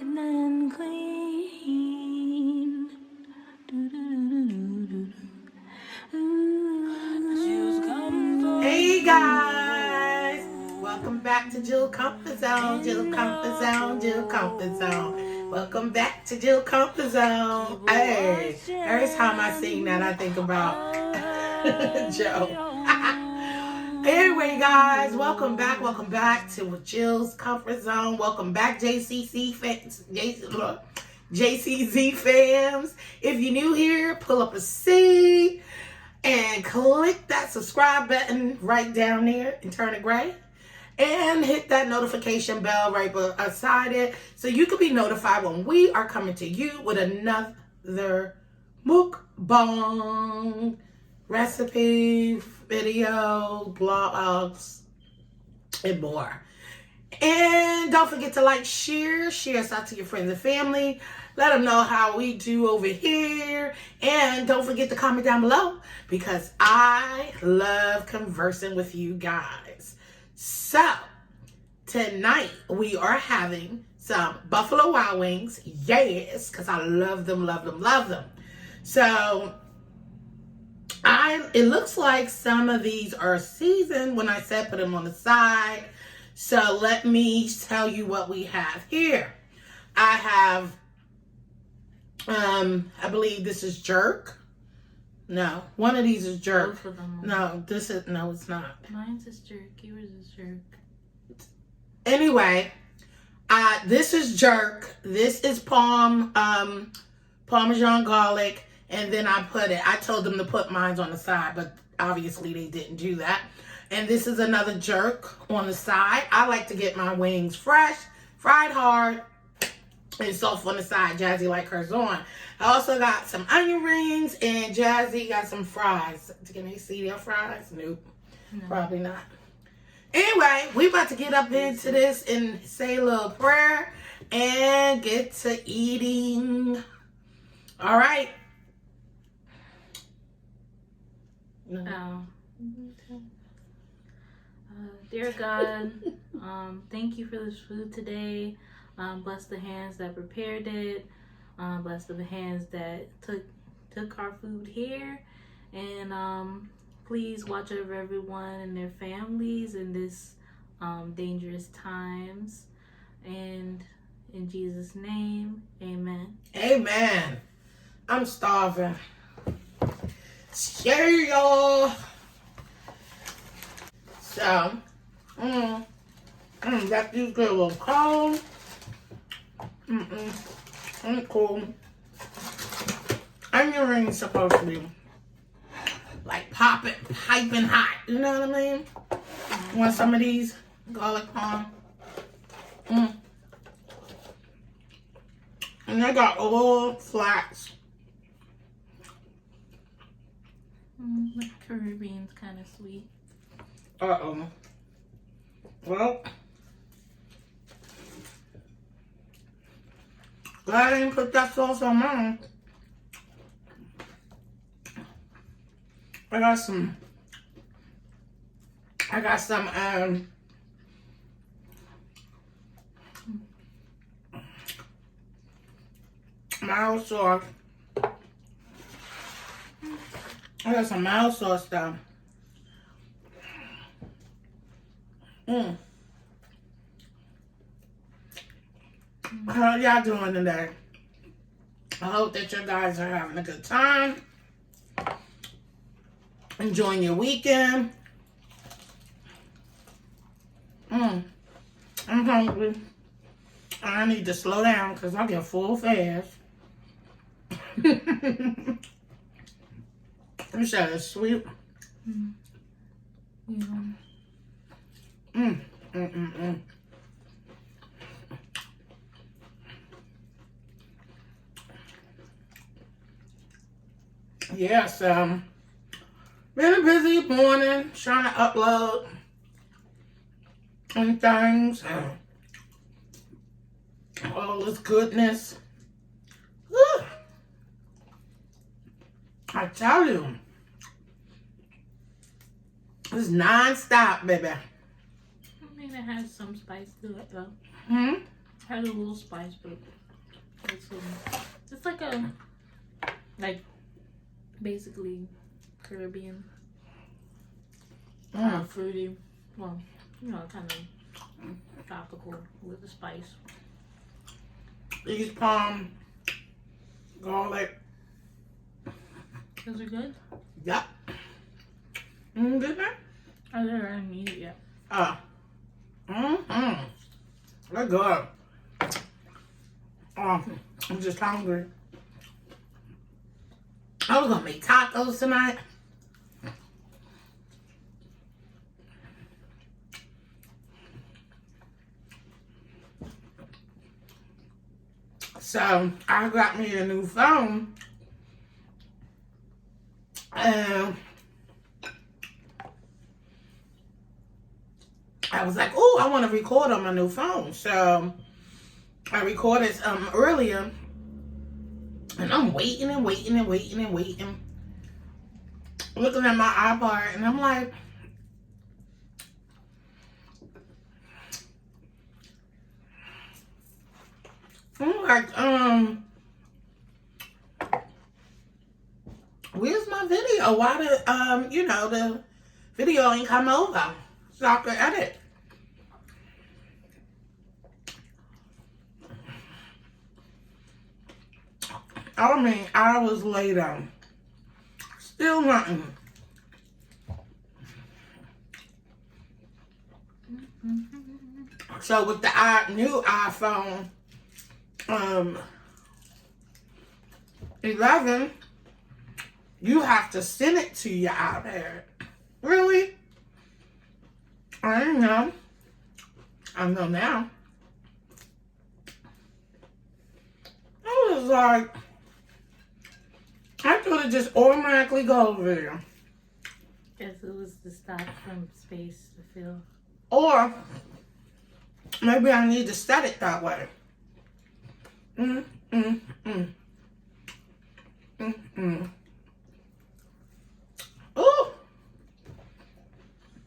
and clean. Hey guys, welcome back to Jill Comfort Zone. Jill Comfort Zone, Jill Comfort Zone. Welcome back to Jill Comfort Zone. Hey, every time I sing that, I think about Joe. Anyway, guys, welcome back to Jill's Comfort Zone. Welcome back, JCZ Fams. If you're new here, pull up a seat and click that subscribe button right down there and turn it gray. And hit that notification bell right beside it so you can be notified when we are coming to you with another mukbang recipe, video, blogs, and more. And don't forget to like, share us out to your friends and family. Let them know how we do over here. And don't forget to comment down below because I love conversing with you guys. So, tonight we are having some Buffalo Wild Wings. Yes, because I love them. So, it looks like some of these are seasoned when I said put them on the side. So let me tell you what we have here. I have, I believe this is jerk. No, one of these is jerk. Both of them. No, no, it's not. Mine's is jerk. Yours is jerk. Anyway, this is jerk. This is Parmesan garlic. And then I told them to put mine on the side, but obviously they didn't do that. And this is another jerk on the side. I like to get my wings fresh, fried hard, and soft on the side. Jazzie like hers on. I also got some onion rings, and Jazzie got some fries. Can they see their fries? Nope. No. Probably not. Anyway, we about to get up into this and say a little prayer and get to eating. All right. No. Dear God, thank you for this food today. Bless the hands that prepared it. Bless the hands that took our food here. And please watch over everyone and their families in this dangerous times. And in Jesus' name, amen. Amen. I'm starving. Scary, y'all. So, that these good little cold. Cool. Onion rings supposed to be like piping hot. You know what I mean? Want some of these garlic palm? And I got oil flats. The Caribbean's kind of sweet. Uh-oh. Well, glad I didn't put that sauce on mine. I got some mild sauce. I got some mild sauce though. How y'all doing today? I hope that you guys are having a good time. Enjoying your weekend. I'm hungry. I need to slow down because I get full fast. You said it's sweet. Yes, been a busy morning trying to upload and things. All this goodness. Whew. I tell you, it's non-stop, baby. I mean, it has some spice to it, though. Has a little spice, but it's like basically Caribbean, fruity. Well, kind of tropical with the spice. These palm garlic. Is it good? Yep. Good man. I didn't eat it yet. They're good. I'm just hungry. I was gonna make tacos tonight. So I got me a new phone, and I was like, "Oh, I want to record on my new phone." So I recorded earlier, and I'm waiting, looking at my iPod, and I'm like, where's my video? Why did the video ain't come over so I could edit? I mean, hours later, still nothing. So with the new iPhone 11, you have to send it to your iPad. Really? I didn't know. I know now. I was like, I thought it just automatically goes there. Guess it was the stock from space to fill. Or maybe I need to set it that way. Ooh,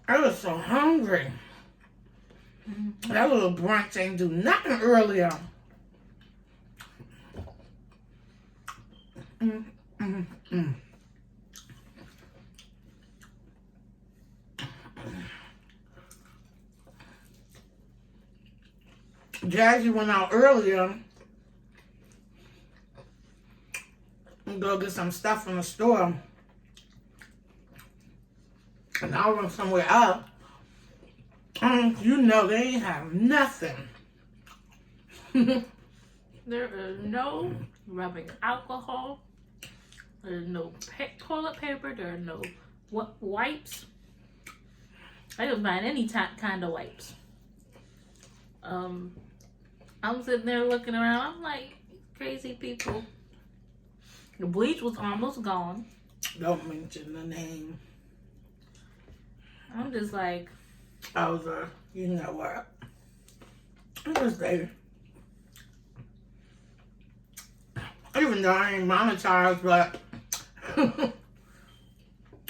I was so hungry. That little brunch ain't do nothing earlier. Jazzie went out earlier and go get some stuff from the store. And I went somewhere else. They ain't have nothing. There is no rubbing alcohol. There's no toilet paper. There are no wipes. I didn't find any kind of wipes. I'm sitting there looking around. I'm like, crazy people. The bleach was almost gone. Don't mention the name. I'm just like, I was you know what? It was there. Even though I ain't monetized, but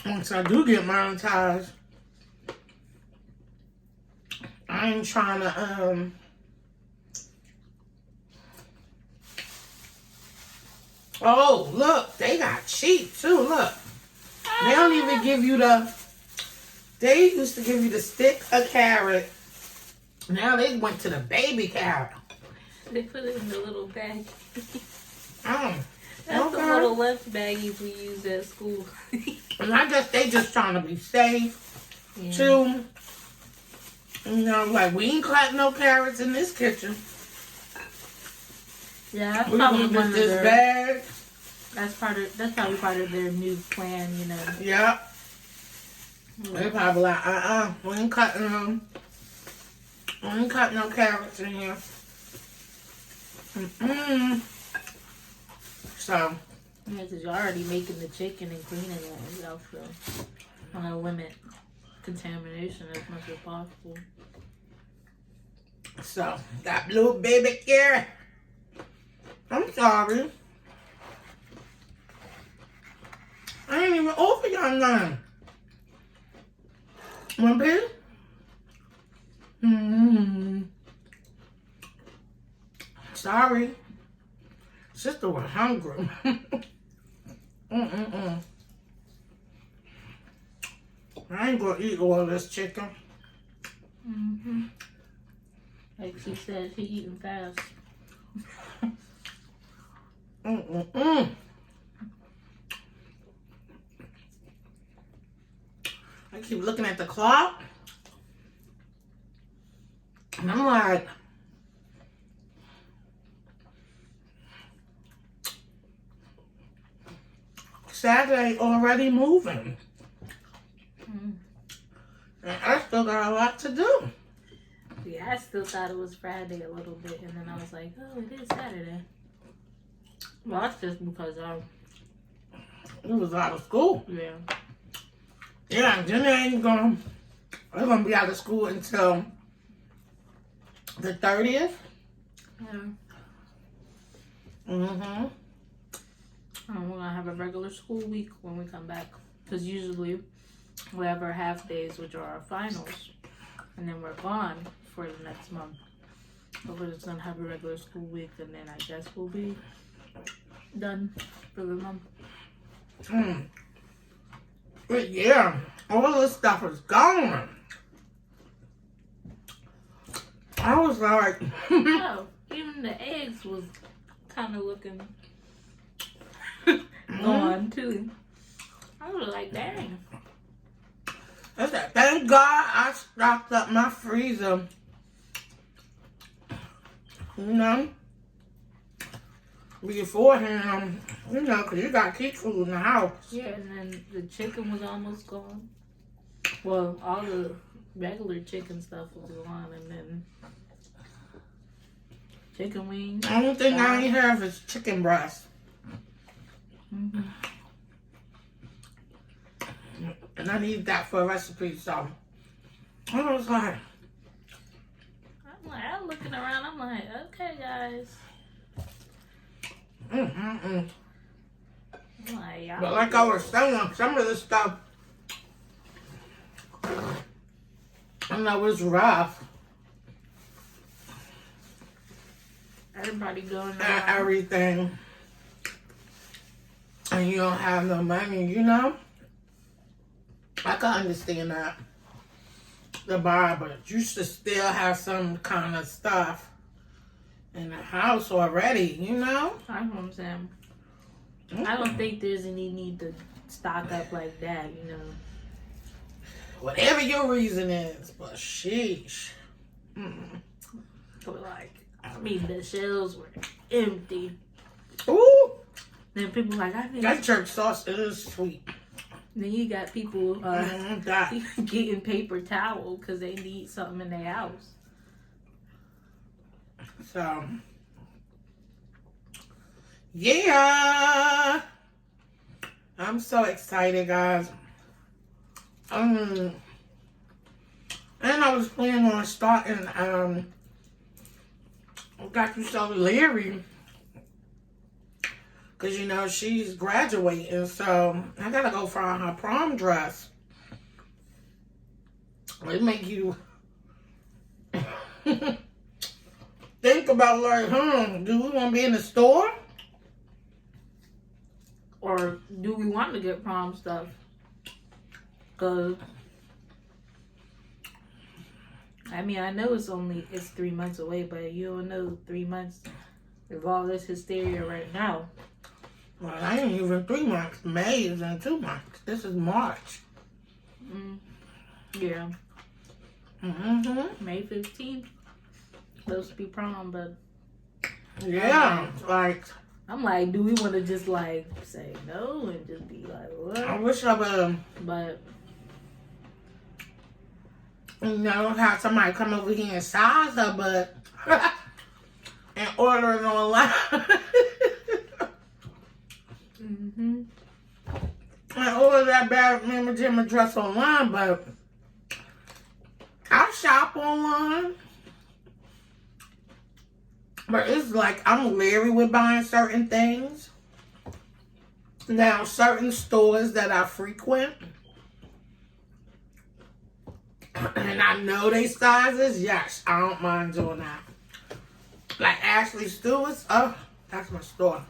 once I do get monetized, I ain't trying to oh, look, they got cheap too. Look, they don't even give you they used to give you the stick of carrot. Now they went to the baby carrot. They put it in the little bag. That's the little lunch baggies we use at school. And I guess they just trying to be safe, too. Like we ain't cutting no carrots in this kitchen. Yeah, that's we probably one of this bag. That's probably part of their new plan, Yeah. They probably like, we ain't cutting no carrots in here. So. Yeah, because you're already making the chicken and cleaning it yourself, so I want to limit contamination as much as possible. So, that little baby carrot. I'm sorry. I ain't even offer y'all none. Want a piece? sorry. Sister was hungry. I ain't gonna eat all this chicken. Like she said, she eating fast. I keep looking at the clock. And I'm like, Saturday already moving. And I still got a lot to do. Yeah, I still thought it was Friday a little bit, and then I was like, oh, it is Saturday. Well, that's just because It was out of school. yeah. Yeah, Jenny ain't gonna. We're gonna be out of school until the 30th. Yeah. Mm-hmm. We're gonna have a regular school week when we come back, because usually we have our half days, which are our finals, and then we're gone for the next month. But we're just gonna have a regular school week, and then I guess we'll be done for the month. But yeah, all this stuff is gone. I was like, Oh, even the eggs was kind of looking gone too. I was like, dang. I said, thank God I stocked up my freezer. You know, beforehand, you know, because you got to keep food in the house. Yeah, and then the chicken was almost gone. Well, all the regular chicken stuff was gone, and then chicken wings. The only thing I ain't have is chicken breast. And I need that for a recipe, so I was like, I'm looking around, I'm like, okay, guys. I'm like, y'all. But like I was saying, some of this stuff, I know it's rough. Everybody going And around. everything. And you don't have no money, you know? I can understand that. The bar, but you should still have some kind of stuff in the house already, you know? That's what I'm saying. I don't think there's any need to stock up like that, you know. Whatever your reason is, but sheesh. But like, I mean, the shelves were empty. Ooh! Then people like, I think That church sauce is sweet. then you got people That. getting paper towel because they need something in their house. So, yeah. I'm so excited, guys. And I was planning on starting, Got You So Leery. Because, you know, she's graduating, so I gotta go find her prom dress. It make you think about, like, do we want to be in the store? Or do we want to get prom stuff? Because, I mean, I know it's 3 months away, but you don't know 3 months with all this hysteria right now. Well, I ain't even 3 months. May is in 2 months. This is March. Yeah. May 15th. Supposed to be prom, but Yeah, like, I'm like, do we want to just like say no and just be like, what? I wish I would, But you know, have somebody come over here and size her butt and order it online. I ordered that bad Mama Jimmy dress online, but I shop online. But it's like I'm leery with buying certain things. Now, certain stores that I frequent, and I know they sizes, yes, I don't mind doing that. Like Ashley Stewart's. Oh, that's my store.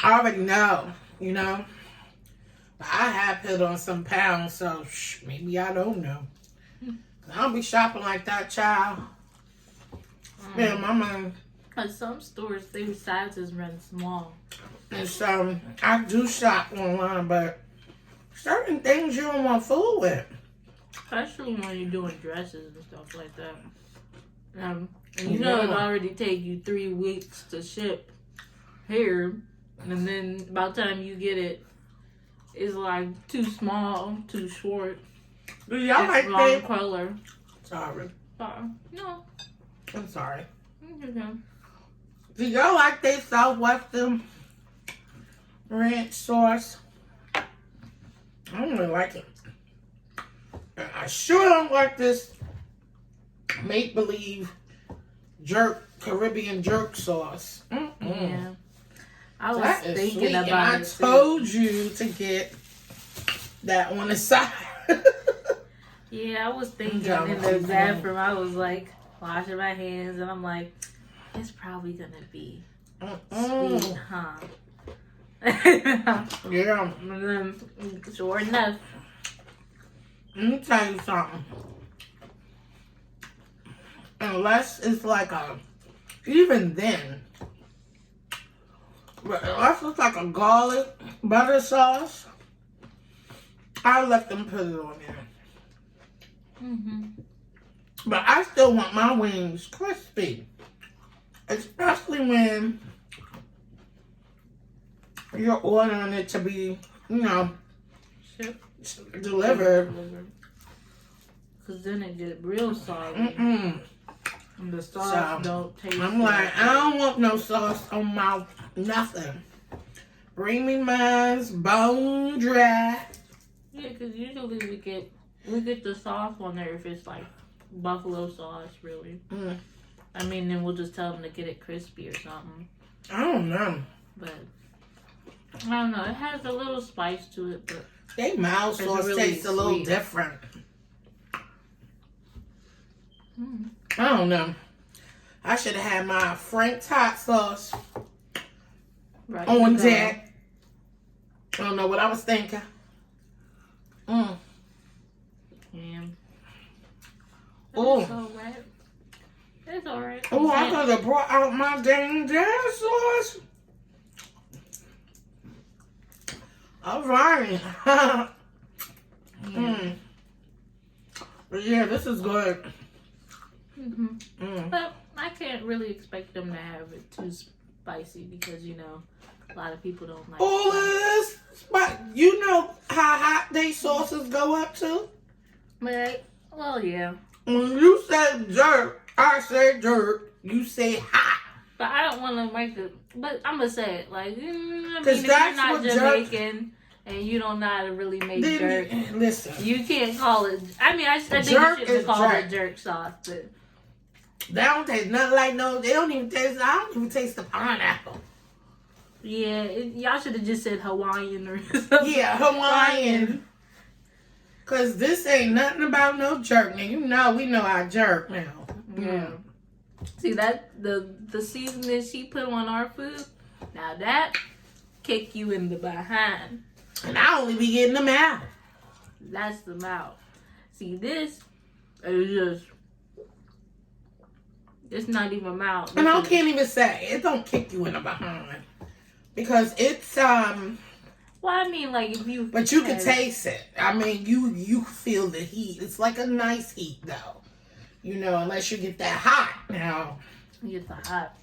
I already know, you know. But I have put on some pounds, so maybe I don't know. I don't be shopping like that, child. Yeah, my mom. Cause some stores, their sizes run small. And so I do shop online, but certain things you don't want fool with. Especially when you're doing dresses and stuff like that. And you know it already take you 3 weeks to ship here. And then by the time you get it, it's like too small, too short. Do y'all like wrong color. Sorry. No. I'm sorry. Okay. Do y'all like their Southwestern ranch sauce? I don't really like it. I sure don't like this make-believe Caribbean jerk sauce. Yeah. I was That is thinking sweet. about And it. I told you to get that on the side. Yeah, I was thinking in the bathroom. I was like washing my hands, and I'm like, it's probably gonna be sweet, huh? Yeah. And then, sure enough. Let me tell you something. Unless it's like even then, unless it's like a garlic butter sauce, I'll let them put it on there. But I still want my wings crispy. Especially when you're ordering it to be, you know, delivered. Because then it get real soggy. And the sauce don't taste I'm like, I don't want no sauce on my nothing. Bring me mine's bone dry. Yeah, because usually we get the sauce on there if it's like buffalo sauce, really. I mean, then we'll just tell them to get it crispy or something. I don't know. But I don't know. It has a little spice to it, but they mild sauce really tastes a little different. I don't know. I should have had my Frank's hot sauce on deck. I don't know what I was thinking. Yeah. Oh. It's alright. It's alright. Oh, I could have brought out my dang jazz sauce. All right. But yeah, this is good. But I can't really expect them to have it too spicy because, you know, a lot of people don't like all this. But you know how hot they sauces go up to? But, well, yeah. When you say jerk, I say jerk. You say hot. But I don't want to make it. But I'm going to say it. Like, I mean, if that's you're not what Jamaican and you don't know how to really make jerk, listen, you can't call it. I mean, I think you shouldn't call it jerk sauce. But they don't taste nothing like no. They don't even taste. I don't even taste the pineapple. Yeah, y'all should have just said Hawaiian or something. Yeah, Hawaiian. Cause this ain't nothing about no jerk. Now you know we know our jerk now. Yeah. See that the seasoning she put on our food. Now that kick you in the behind. And I only be getting them out. That's the mouth. See this is just. It's not even mouth. And I can't even say it don't kick you in the behind. Because it's Well, I mean, like if you. But you can taste it. I mean, you feel the heat. It's like a nice heat though. You know, unless you get that hot now. You get the hot.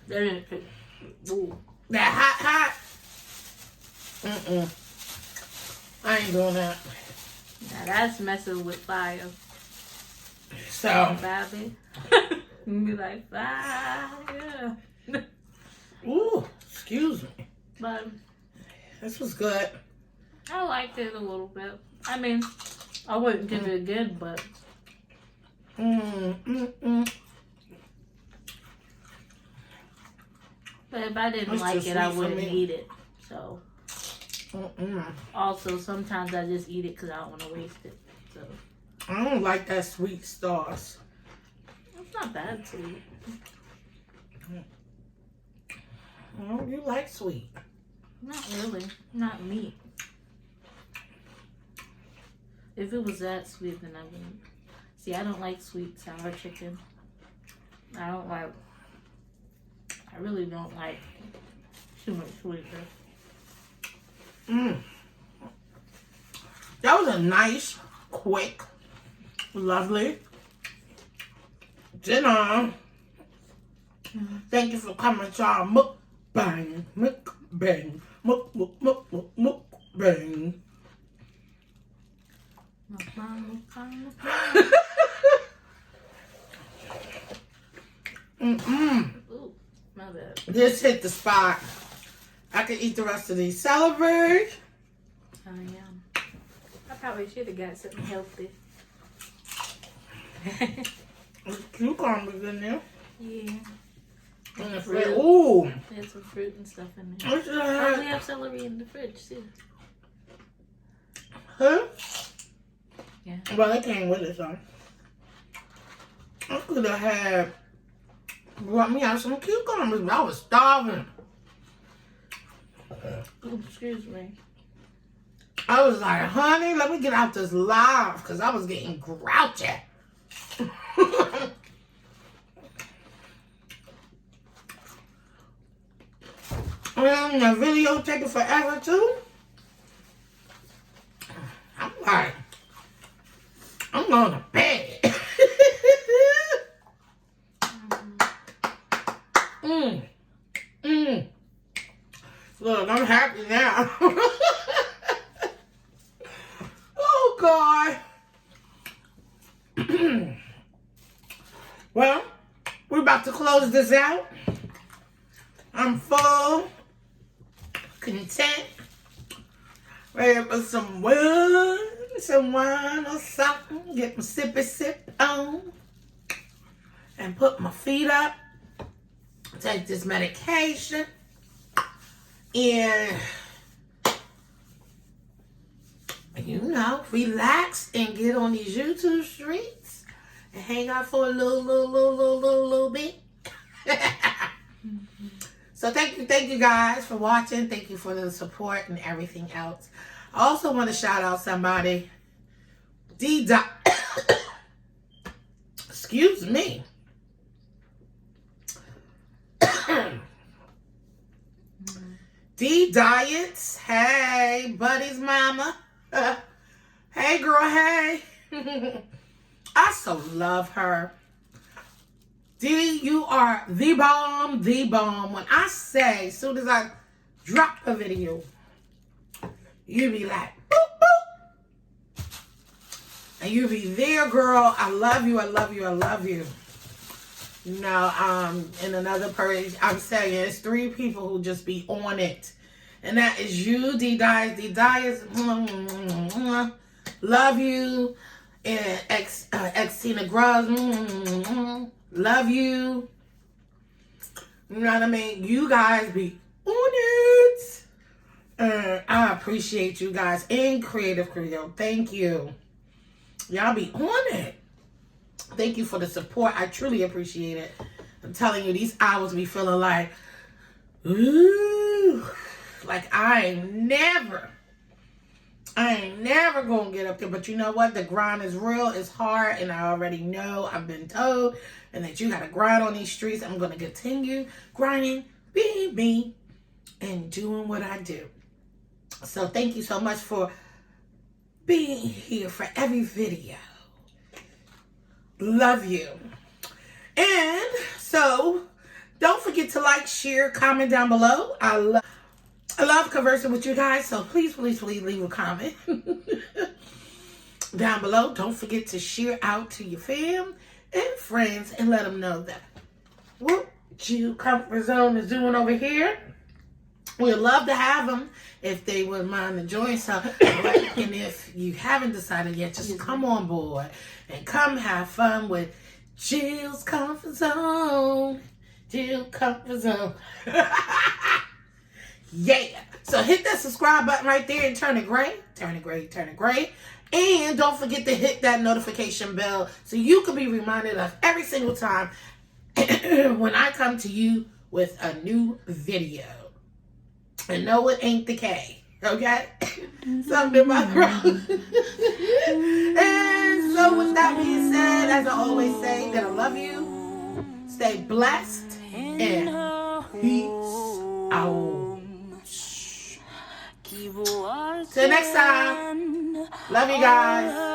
Ooh. That hot. I ain't doing that. Now that's messing with fire. So. Baby. You be like fire. Ooh, excuse me. But this was good. I liked it a little bit. I mean, I wouldn't give it again, but. But if I didn't like it, I wouldn't eat it. So. Also, sometimes I just eat it because I don't want to waste it. So. I don't like that sweet sauce. It's not bad sweet. Oh, you like sweet. Not really. Not meat. If it was that sweet, then I wouldn't. See, I don't like sweet sour chicken. I really don't like too much sweetness. That was a nice, quick, lovely dinner. Thank you for coming to our mukbang. Mukbang. Mukbang. Ooh, my bad. This hit the spot. I could eat the rest of these celery. Oh, yeah. I probably should have got something healthy. There's cucumbers in there. Yeah. And the fruit. Ooh. There's some fruit and stuff in there. What's Oh, that? we have celery in the fridge, too. Huh? Yeah. Well, it came with it, so. I could have had brought me out some cucumbers, but I was starving. Ooh, excuse me. I was like, honey, let me get out this live, because I was getting grouchy. And the video taking forever, too. I'm like, I'm going to bed. Look, I'm happy now. Oh, God. Well, we're about to close this out. I'm full, content, ready for some wine or something. Get my sippy sip on and put my feet up. Take this medication and, you know, relax and get on these YouTube streets and hang out for a little bit. So thank you guys for watching. Thank you for the support and everything else. I also want to shout out somebody. Dee Diets. Excuse me. Dee Diets. Hey, buddy's mama. Hey, girl, hey. I so love her. Dee, you are the bomb, the bomb. When I say, as soon as I drop a video, you be like, boop, boop. And you be there, girl. I love you, I love you, I love you. You know, in another person, I'm saying it's 3 people who just be on it. And that is you, Dee Diets. Dee Diets, love you. And Xtina Grubs, love you. You know what I mean? You guys be on it. And I appreciate you guys in Creative Creole. Thank you. Y'all be on it. Thank you for the support. I truly appreciate it. I'm telling you, these hours be feeling like, ooh, like I ain't never gonna get up there. But you know what? The grind is real. It's hard. And I already know. I've been told. And that you gotta grind on these streets. I'm gonna continue grinding, being me, and doing what I do. So thank you so much for being here for every video. Love you. And so don't forget to like, share, comment down below. I love conversing with you guys, so please leave a comment down below. Don't forget to share out to your fam and friends and let them know that what you comfort zone is doing over here. We'd love to have them if they wouldn't mind to join. So, and if you haven't decided yet, just come on board and come have fun with Jill's Comfort Zone. Jill's Comfort Zone. Yeah. So hit that subscribe button right there and turn it gray. Turn it gray. Turn it gray. And don't forget to hit that notification bell so you can be reminded of every single time when I come to you with a new video. And no, it ain't the K, okay? Something in my throat. And so with that being said, as I always say, that I love you. Stay blessed and peace out. Till next time. Love you guys.